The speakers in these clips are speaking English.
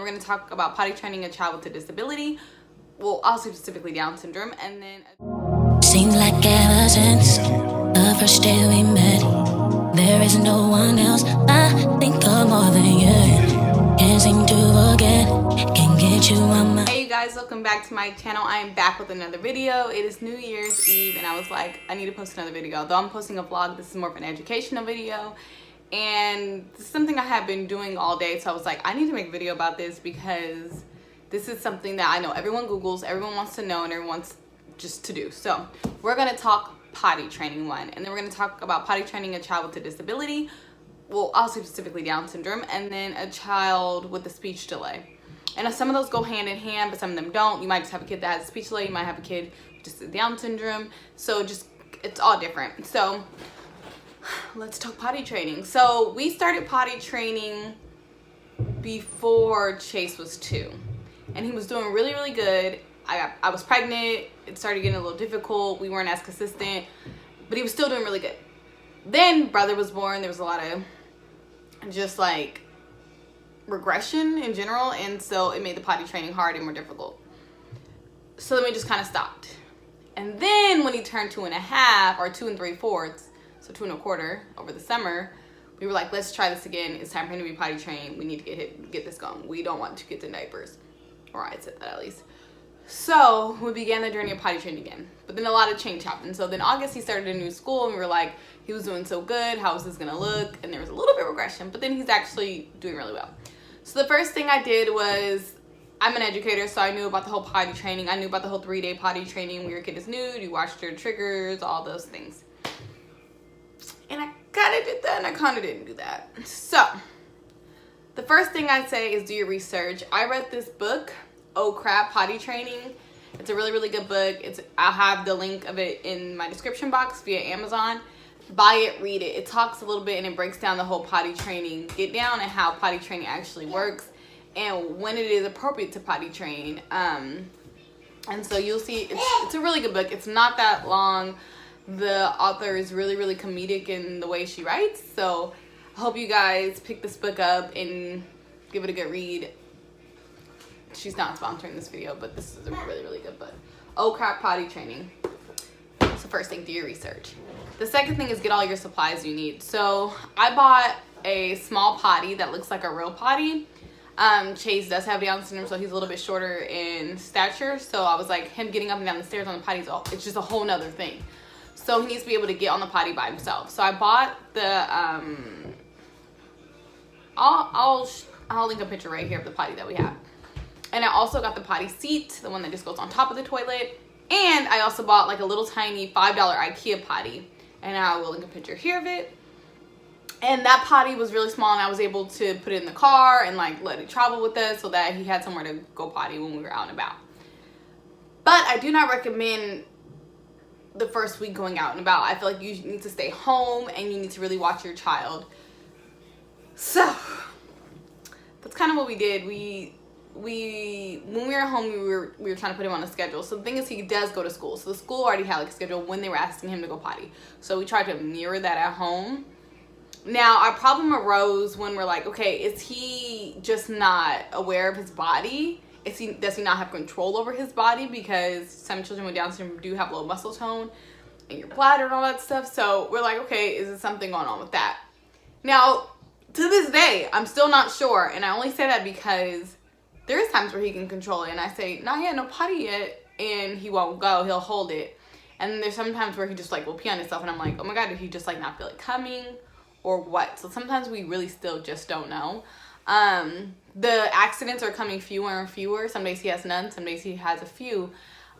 we're going to talk about potty training a child with a disability. Well, I'll say specifically Down syndrome, and then... Seems like ever since the first day we met, there is no one else I think of more than you. Can't seem to forget, can't get you on my... Hey you guys, welcome back to my channel. I am back with another video. It is New Year's Eve, and I was like, I need to post another video. Though I'm posting a vlog, this is more of an educational video. And this is something I have been doing all day, so I was like, I need to make a video about this because this is something that I know everyone Googles, everyone wants to know, and everyone wants just to do. So we're going to talk potty training one, and then we're going to talk about potty training a child with a disability. Well, I'll say specifically Down syndrome, and then a child with a speech delay. And some of those go hand in hand, but some of them don't. You might just have a kid that has a speech delay, you might have a kid just with Down syndrome, so just it's all different. So let's talk potty training. So we started potty training before Chase was 2, and he was doing really good. I was pregnant, it started getting a little difficult, we weren't as consistent, but he was still doing really good. Then brother was born, there was a lot of just like regression in general, and so it made the potty training hard and more difficult. So then we just kind of stopped. And then when he turned 2.5 or 2 3/4, so 2 1/4 over the summer, we were like, let's try this again. It's time for him to be potty trained. We need to get this going. We don't want 2 kids in diapers, or I said that at least. So we began the journey of potty training again, but then a lot of change happened. So then August he started a new school, and we were like, he was doing so good, how is this gonna look? And there was a little bit of regression, but then he's actually doing really well. So the first thing I did was, I'm an educator, so I knew about the whole potty training. I knew about the whole 3-day potty training where your kid is nude, you watch their triggers, all those things. And I kind of did that and I kind of didn't do that. So the first thing I'd say is do your research. I read this book, Oh Crap, Potty Training. It's a really good book. I'll have the link of it in my description box via Amazon. Buy it, read it. It talks a little bit and it breaks down the whole potty training get down and how potty training actually works and when it is appropriate to potty train. And so you'll see it's a really good book. It's not that long. The author is really comedic in the way she writes, so I hope you guys pick this book up and give it a good read. She's not sponsoring this video, but this is a really good book. Oh Crap, Potty Training. So first thing, do your research. The second thing is get all your supplies you need. So I bought a small potty that looks like a real potty. Chase does have Down syndrome, so he's a little bit shorter in stature, so I was like, him getting up and down the stairs on the potty, it's just a whole nother thing. So he needs to be able to get on the potty by himself. So I bought the, I'll link a picture right here of the potty that we have. And I also got the potty seat, the one that just goes on top of the toilet. And I also bought like a little tiny $5 IKEA potty. And I will link a picture here of it. And that potty was really small, and I was able to put it in the car and like let it travel with us so that he had somewhere to go potty when we were out and about. But I do not recommend the first week going out and about. I feel like you need to stay home and you need to really watch your child. So that's kind of what we did. When we were at home, we were trying to put him on a schedule. So the thing is, he does go to school, so the school already had like a schedule when they were asking him to go potty, so we tried to mirror that at home. Now our problem arose when we're like, okay, is he just not aware of his body? Does he not have control over his body? Because some children with Down syndrome do have low muscle tone and your bladder and all that stuff. So we're like, okay, is there something going on with that? Now, to this day, I'm still not sure. And I only say that because there is times where he can control it. And I say, not yet, no potty yet. And he won't go, he'll hold it. And then there's some times where he just like will pee on himself. And I'm like, oh my God, did he just like not feel it coming or what? So sometimes we really still just don't know. The accidents are coming fewer and fewer. Some days he has none, some days he has a few.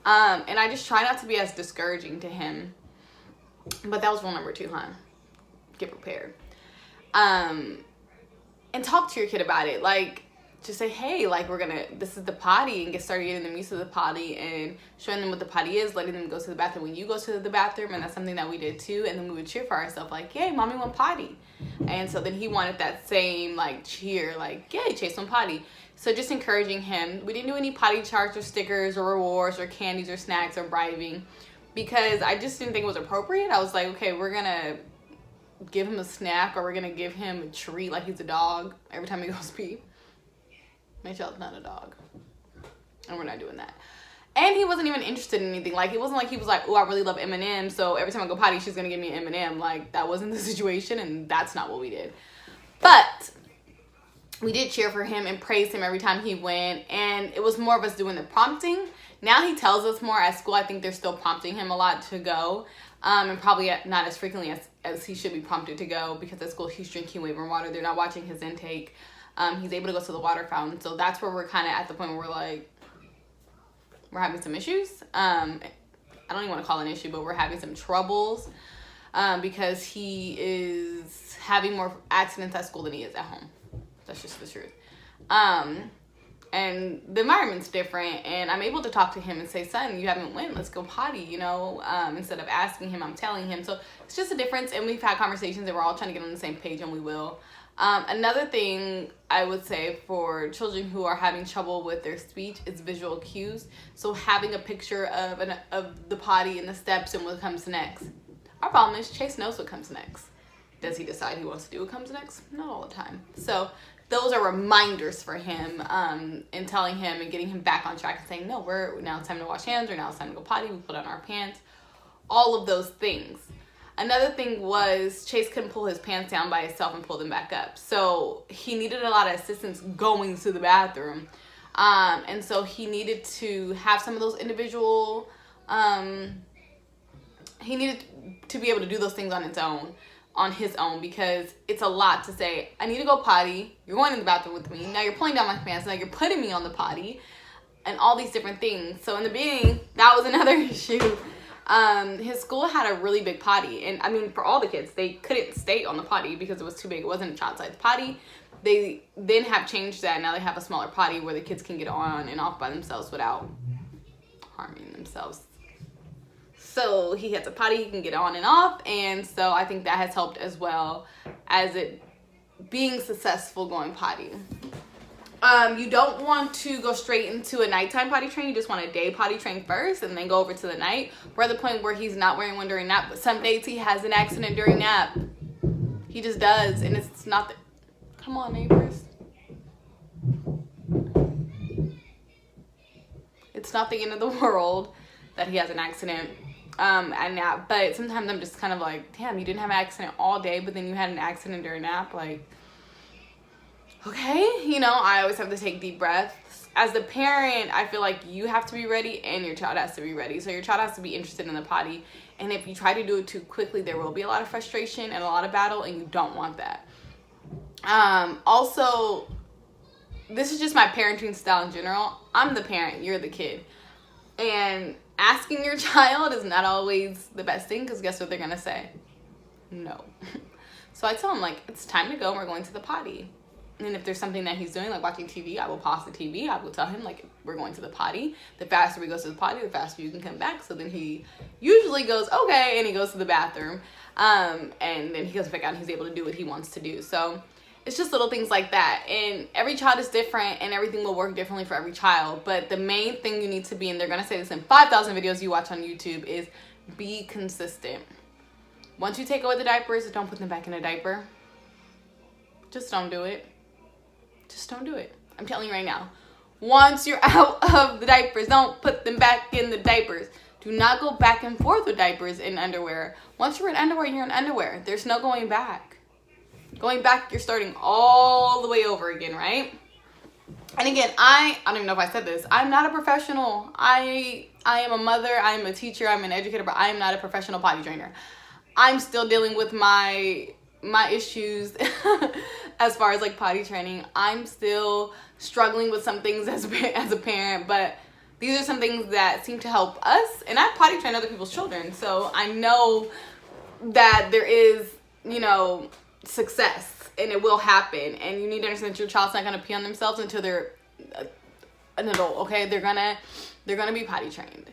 And I just try not to be as discouraging to him. But that was rule number 2, huh? Get prepared. And talk to your kid about it. Like, just say, hey, like, this is the potty, and get started getting them used to the potty and showing them what the potty is, letting them go to the bathroom when you go to the bathroom. And that's something that we did too. And then we would cheer for ourselves, like, yay, mommy went potty. And so then he wanted that same like cheer, like, yay, Chase went potty. So just encouraging him. We didn't do any potty charts or stickers or rewards or candies or snacks or bribing, because I just didn't think it was appropriate. I was like, okay, we're gonna give him a snack, or we're gonna give him a treat like he's a dog every time he goes pee. My child's not a dog. And we're not doing that. And he wasn't even interested in anything. Like, it wasn't like he was like, oh, I really love M&M, so every time I go potty, she's gonna give me an M&M. Like, that wasn't the situation, and that's not what we did. But we did cheer for him and praise him every time he went, and it was more of us doing the prompting. Now he tells us more at school. I think they're still prompting him a lot to go, and probably not as frequently as he should be prompted to go, because at school he's drinking way more water. They're not watching his intake. He's able to go to the water fountain, so that's where we're kind of at the point where we're like, we're having some issues. I don't even want to call it an issue, but we're having some troubles because he is having more accidents at school than he is at home. That's just the truth. And the environment's different, and I'm able to talk to him and say, son, you haven't went, let's go potty, you know, instead of asking him, I'm telling him. So it's just a difference, and we've had conversations, and we're all trying to get on the same page, and we will. Another thing I would say for children who are having trouble with their speech is visual cues. So having a picture of the potty and the steps and what comes next. Our problem is Chase knows what comes next. Does he decide he wants to do what comes next? Not all the time. So those are reminders for him, and telling him and getting him back on track and saying, no, now it's time to wash hands, or now it's time to go potty, we put on our pants. All of those things. Another thing was Chase couldn't pull his pants down by himself and pull them back up. So he needed a lot of assistance going to the bathroom. And so he needed to have some of those individual, he needed to be able to do those things on his own, because it's a lot to say, I need to go potty, you're going in the bathroom with me, now you're pulling down my pants, now you're putting me on the potty, and all these different things. So in the beginning, that was another issue. His school had a really big potty, and I mean, for all the kids, they couldn't stay on the potty because it was too big. It wasn't a child-sized potty. They then have changed that. Now they have a smaller potty where the kids can get on and off by themselves without harming themselves. So he has a potty he can get on and off, and so I think that has helped as well as it being successful going potty. You don't want to go straight into a nighttime potty train. You just want a day potty train first and then go over to the night. We're at the point where he's not wearing one during nap, but some days he has an accident during nap. He just does, and it's not come on, neighbors. It's not the end of the world that he has an accident at nap, but sometimes I'm just kind of like, damn, you didn't have an accident all day, but then you had an accident during nap, like, okay, you know, I always have to take deep breaths. As the parent, I feel like you have to be ready and your child has to be ready. So your child has to be interested in the potty. And if you try to do it too quickly, there will be a lot of frustration and a lot of battle, and you don't want that. Also, this is just my parenting style in general. I'm the parent, you're the kid. And asking your child is not always the best thing, because guess what they're going to say? No. So I tell him, like, it's time to go, we're going to the potty. And if there's something that he's doing, like watching TV, I will pause the TV. I will tell him, like, we're going to the potty. The faster we go to the potty, the faster you can come back. So then he usually goes, okay, and he goes to the bathroom. And then he goes back out and he's able to do what he wants to do. So it's just little things like that. And every child is different, and everything will work differently for every child. But the main thing you need to be, and they're going to say this in 5,000 videos you watch on YouTube, is be consistent. Once you take away the diapers, don't put them back in a diaper. Just don't do it. Just don't do it. I'm telling you right now. Once you're out of the diapers, don't put them back in the diapers. Do not go back and forth with diapers and underwear. Once you're in underwear, you're in underwear. There's no going back. Going back, you're starting all the way over again, right? And again, I don't even know if I said this. I'm not a professional. I am a mother. I am a teacher. I'm an educator, but I am not a professional potty trainer. I'm still dealing with my issues as far as like potty training. I'm still struggling with some things as a parent, but these are some things that seem to help us, and I potty train other people's children, so I know that there is, you know, success, and it will happen. And you need to understand that your child's not going to pee on themselves until they're an adult. Okay, they're gonna be potty trained.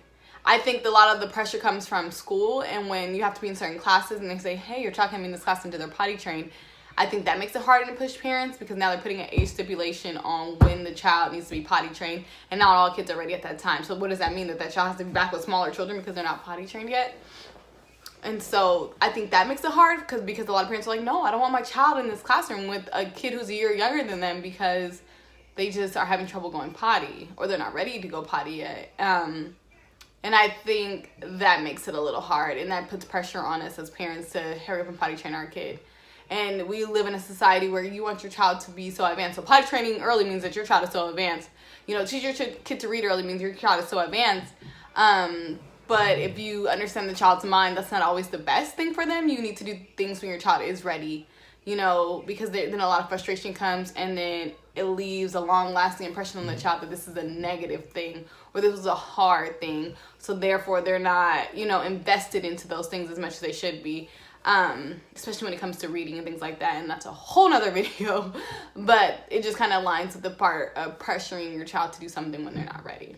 I think a lot of the pressure comes from school, and when you have to be in certain classes and they say, hey, your child can be in this class until they're potty trained, I think that makes it harder to push parents, because now they're putting an age stipulation on when the child needs to be potty trained, and not all kids are ready at that time. So what does that mean? That child has to be back with smaller children because they're not potty trained yet? And so I think that makes it hard, because a lot of parents are like, no, I don't want my child in this classroom with a kid who's a year younger than them, because they just are having trouble going potty, or they're not ready to go potty yet. And I think that makes it a little hard, and that puts pressure on us as parents to hurry up and potty train our kid. And we live in a society where you want your child to be so advanced. So potty training early means that your child is so advanced. You know, teach your kid to read early means your child is so advanced. But if you understand the child's mind, that's not always the best thing for them. You need to do things when your child is ready, you know, because then a lot of frustration comes, and then it leaves a long-lasting impression on the child that this is a negative thing, or this was a hard thing. So therefore, they're not, you know, invested into those things as much as they should be. Especially when it comes to reading and things like that, and that's a whole nother video, but it just kind of aligns with the part of pressuring your child to do something when they're not ready.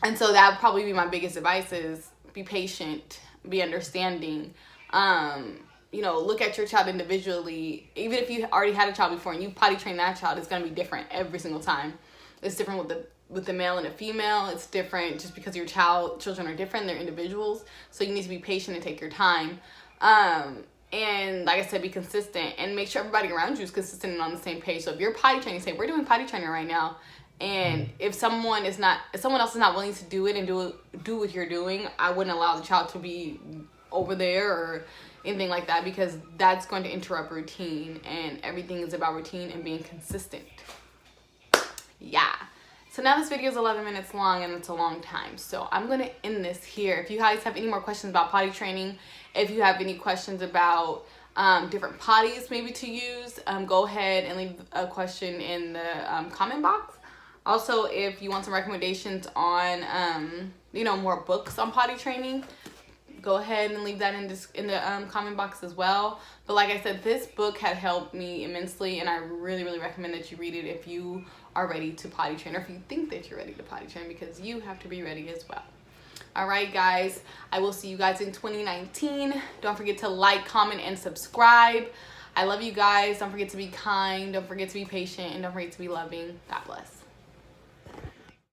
And so that would probably be my biggest advice, is be patient, be understanding, you know, look at your child individually. Even if you already had a child before and you potty train that child, it's going to be different every single time. It's different with the male and the female. It's different just because your children are different, they're individuals, so you need to be patient and take your time. And like I said, be consistent and make sure everybody around you is consistent and on the same page. So if you're potty training, say, we're doing potty training right now. And if someone else is not willing to do it and do what you're doing, I wouldn't allow the child to be over there or anything like that, because that's going to interrupt routine, and everything is about routine and being consistent. Yeah. So now this video is 11 minutes long, and it's a long time. So I'm going to end this here. If you guys have any more questions about potty training, if you have any questions about different potties maybe to use, go ahead and leave a question in the comment box. Also, if you want some recommendations on, you know, more books on potty training, go ahead and leave that in the comment box as well. But like I said, this book had helped me immensely, and I really, really recommend that you read it if you are ready to potty train, or if you think that you're ready to potty train, because you have to be ready as well. All right, guys, I will see you guys in 2019. Don't forget to like, comment, and subscribe. I love you guys. Don't forget to be kind. Don't forget to be patient. And don't forget to be loving. God bless.